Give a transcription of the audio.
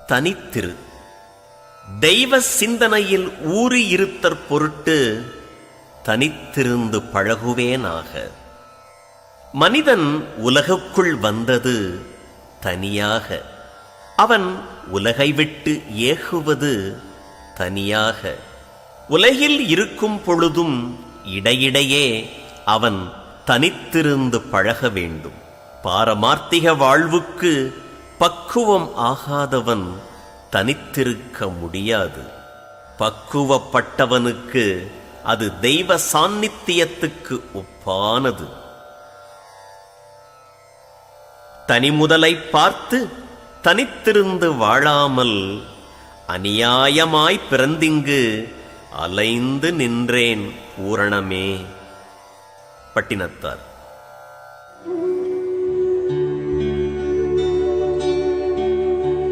தனித்திரு. தெய்வ சிந்தனையில் ஊறியிருத்தற் பொருட்டு தனித்திருந்து பழகுவேனாக. மனிதன் உலகுக்குள் வந்தது தனியாக. அவன் உலகை விட்டு ஏகுவது தனியாக. உலகில் இருக்கும் பொழுதும் இடையிடையே அவன் தனித்திருந்து பழக வேண்டும். பாரமார்த்திக வாழ்வுக்கு பக்குவம் ஆகாதவன் தனித்திருக்க முடியாது. பக்குவப்பட்டவனுக்கு அது தெய்வ சாநித்தியத்துக்கு ஒப்பானது. தனிமுதலை பார்த்து தனித்திருந்து வாழாமல் அநியாயமாய் பிறந்திங்கு அலைந்து நின்றேன் பூரணமே. பட்டினத்தார்.